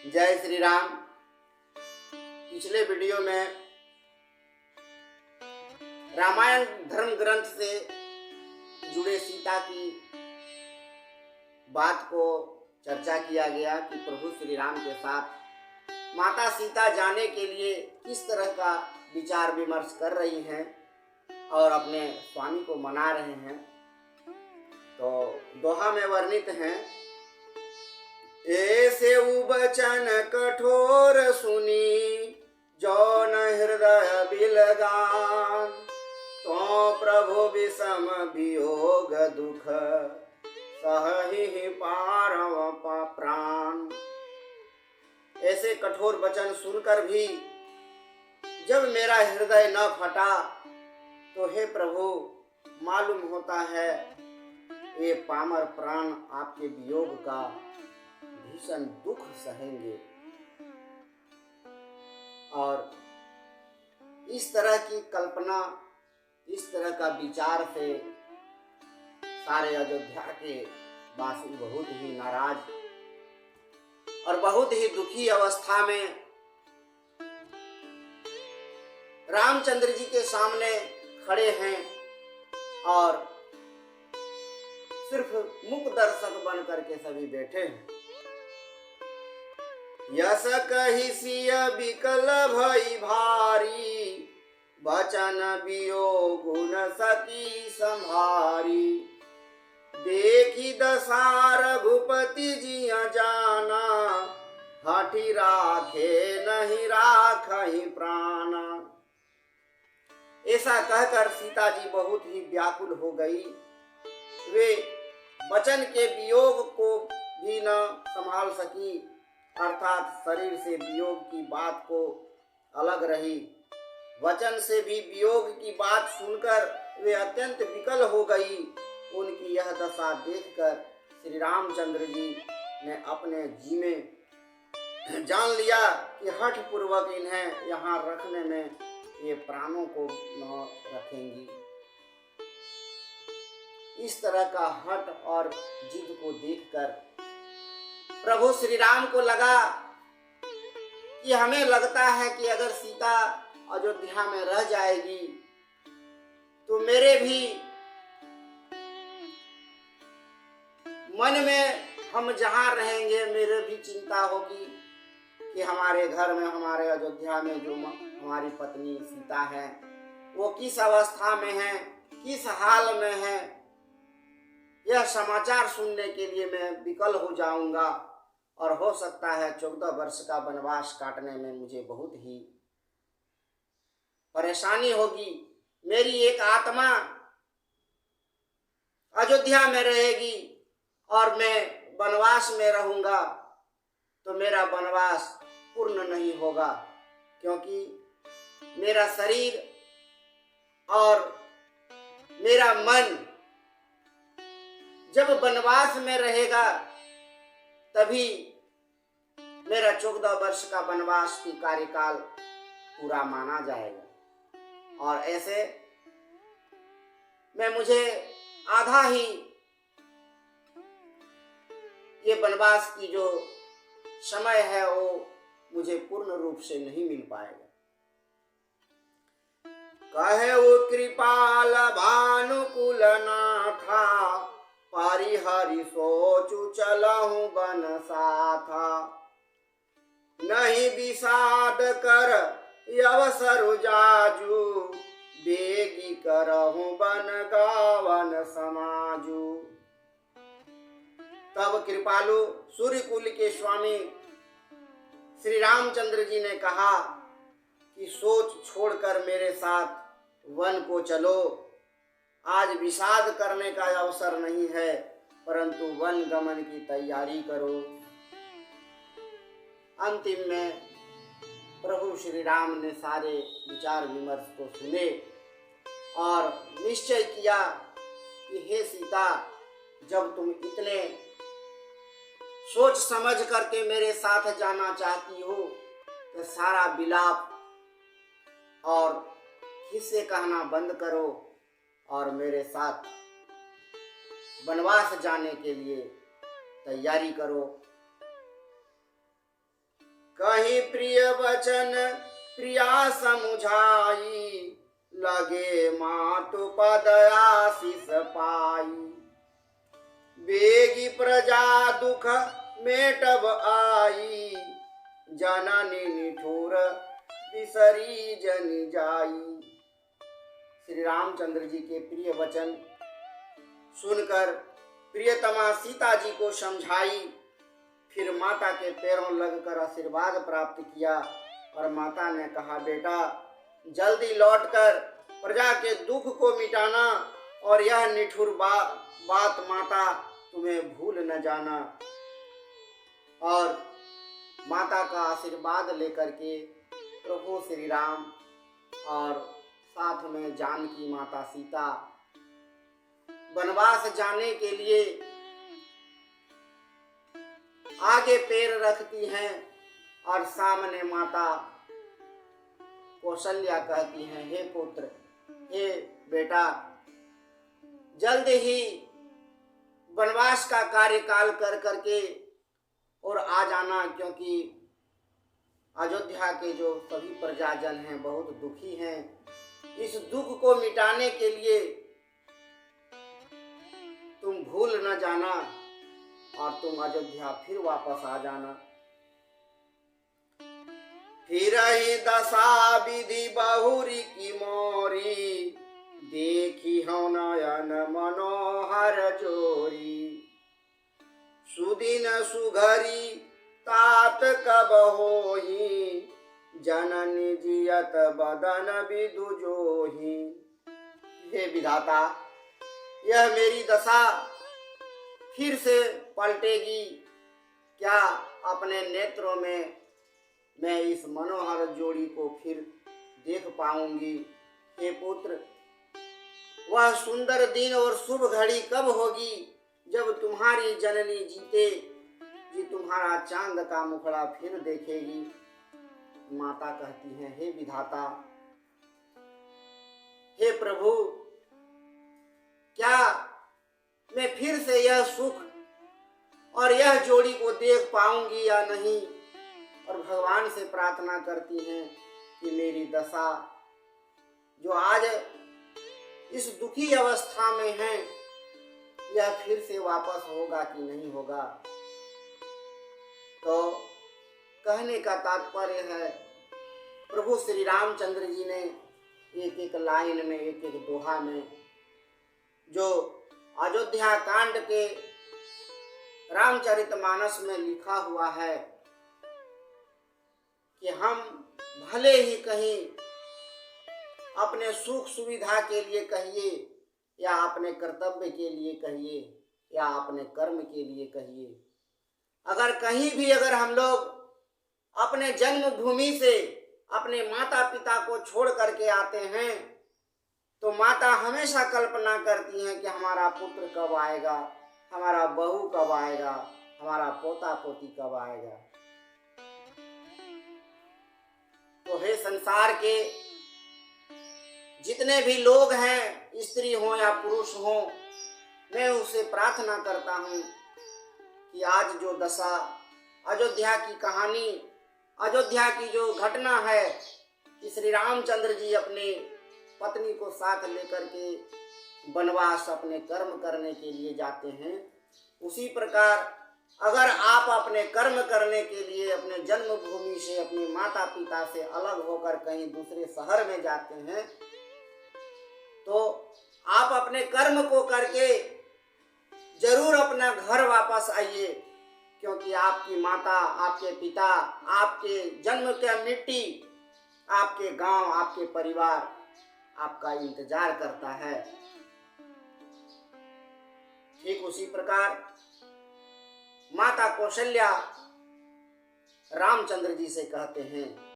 जय श्री राम। पिछले वीडियो में रामायण धर्म ग्रंथ से जुड़े सीता की बात को चर्चा किया गया कि प्रभु श्री राम के साथ माता सीता जाने के लिए किस तरह का विचार विमर्श कर रही हैं और अपने स्वामी को मना रहे हैं। तो दोहा में वर्णित हैं, ऐसे वचन कठोर सुनी जौन हृदय बिलगान, तो प्रभु विषम वियोग दुख सहहि पारव प्राण। ऐसे कठोर वचन सुनकर भी जब मेरा हृदय न फटा तो हे प्रभु, मालूम होता है ये पामर प्राण आपके वियोग का भीषण दुख सहेंगे। और इस तरह की कल्पना, इस तरह का विचार से सारे अयोध्या के वासी बहुत ही नाराज और बहुत ही दुखी अवस्था में रामचंद्र जी के सामने खड़े हैं और सिर्फ मुख दर्शक बन करके सभी बैठे हैं। यस कहि सिय बिकल भई भारी, बचन वियोग न सकी संभारी। देखी दशा रघुपति जी जाना, हठी राखे नहीं राखहि प्राणा। ऐसा कहकर सीता जी बहुत ही व्याकुल हो गई। वे वचन के वियोग को भी न संभाल सकी, अर्थात शरीर से वियोग की बात को अलग रही। वचन से भी वियोग की बात सुनकर वे अत्यंत विकल हो गई। उनकी यह दशा देखकर श्री रामचंद्र जी ने अपने जी में जान लिया कि हठ पूर्वक इन्हें यहाँ रखने में ये प्राणों को न रखेंगी। इस तरह का हठ और जिद को देखकर प्रभु श्री राम को लगा कि हमें लगता है कि अगर सीता अयोध्या में रह जाएगी तो मेरे भी मन में, हम जहाँ रहेंगे मेरे भी चिंता होगी कि हमारे घर में, हमारे अयोध्या में जो हमारी पत्नी सीता है वो किस अवस्था में है, किस हाल में है। यह समाचार सुनने के लिए मैं विकल हो जाऊंगा और हो सकता है 14 वर्ष का वनवास काटने में मुझे बहुत ही परेशानी होगी। मेरी एक आत्मा अयोध्या में रहेगी और मैं वनवास में रहूंगा तो मेरा वनवास पूर्ण नहीं होगा, क्योंकि मेरा शरीर और मेरा मन जब वनवास में रहेगा तभी मेरा 14 वर्ष का वनवास की कार्यकाल पूरा माना जाएगा। और ऐसे में मुझे आधा ही ये वनवास की जो समय है वो मुझे पूर्ण रूप से नहीं मिल पाएगा। कहे वो कृपाल भानुकुल नाथा, परिहरि सोचु चलहु बन साथा। नहीं विषाद कर अवसर जाजू, बेगी करहु बन गावन समाजू। तब कृपालु सूर्यकुल के स्वामी श्री रामचंद्र जी ने कहा कि सोच छोड़कर मेरे साथ वन को चलो। आज विषाद करने का अवसर नहीं है, परंतु वन गमन की तैयारी करो। अंतिम में प्रभु श्री राम ने सारे विचार विमर्श को सुने और निश्चय किया कि हे सीता, जब तुम इतने सोच समझ करके मेरे साथ जाना चाहती हो तो सारा विलाप और किस्से कहना बंद करो और मेरे साथ वनवास जाने के लिए तैयारी करो। कहीं प्रिय वचन प्रिया समुझाई, लगे मातु पद आशीष पाई। बेगी प्रजा दुख मेटब आई, जननी निठुर बिसरी जन जाई। श्री रामचंद्र जी के प्रिय वचन सुनकर प्रियतमा सीता जी को समझाई, फिर माता के पैरों लगकर आशीर्वाद प्राप्त किया और माता ने कहा, बेटा जल्दी लौटकर प्रजा के दुख को मिटाना और यह निठुर बात माता तुम्हें भूल न जाना। और माता का आशीर्वाद लेकर के प्रभु श्री राम और साथ में जानकी माता सीता वनवास जाने के लिए आगे पैर रखती हैं और सामने माता कौशल्या कहती हैं, हे पुत्र, हे बेटा, जल्द ही वनवास का कार्यकाल कर करके और आ जाना, क्योंकि अयोध्या के जो सभी प्रजाजन हैं बहुत दुखी हैं। इस दुख को मिटाने के लिए तुम भूल न जाना और तुम अयोध्या फिर वापस आ जाना। फिर ही दशा विधि बहुरी की मोरी, देखी हो नयन मनोहर जोरी। सुदिन सुघरी तात कब होई, जननी जियत बदन विदु जोही। हे विधाता, यह मेरी दशा फिर से पलटेगी क्या? अपने नेत्रों में मैं इस मनोहर जोड़ी को फिर देख पाऊंगी? हे पुत्र, वह सुंदर दिन और शुभ घड़ी कब होगी जब तुम्हारी जननी जीते जी तुम्हारा चांद का मुखड़ा फिर देखेगी? माता कहती है, हे विधाता, हे प्रभु, क्या मैं फिर से यह सुख और यह जोड़ी को देख पाऊंगी या नहीं? और भगवान से प्रार्थना करती हैं कि मेरी दशा जो आज इस दुखी अवस्था में है, यह फिर से वापस होगा कि नहीं होगा। तो कहने का तात्पर्य है, प्रभु श्री रामचंद्र जी ने एक एक लाइन में, एक एक दोहा में जो अयोध्या कांड के रामचरितमानस में लिखा हुआ है कि हम भले ही कहीं अपने सुख सुविधा के लिए कहिए या अपने कर्तव्य के लिए कहिए या अपने कर्म के लिए कहिए, अगर कहीं भी अगर हम लोग अपने जन्मभूमि से अपने माता पिता को छोड़ करके आते हैं तो माता हमेशा कल्पना करती हैं कि हमारा पुत्र कब आएगा, हमारा बहू कब आएगा, हमारा पोता पोती कब आएगा। तो हे संसार के जितने भी लोग हैं, स्त्री हो या पुरुष हो, मैं उससे प्रार्थना करता हूँ कि आज जो दशा अयोध्या की कहानी, अयोध्या की जो घटना है कि श्री रामचंद्र जी अपने पत्नी को साथ लेकर के वनवास अपने कर्म करने के लिए जाते हैं, उसी प्रकार अगर आप अपने कर्म करने के लिए अपने जन्मभूमि से, अपने माता पिता से अलग होकर कहीं दूसरे शहर में जाते हैं तो आप अपने कर्म को करके जरूर अपना घर वापस आइए, क्योंकि आपकी माता, आपके पिता, आपके जन्म का मिट्टी, आपके गांव, आपके परिवार आपका इंतजार करता है। ठीक उसी प्रकार माता कौशल्या रामचंद्र जी से कहते हैं,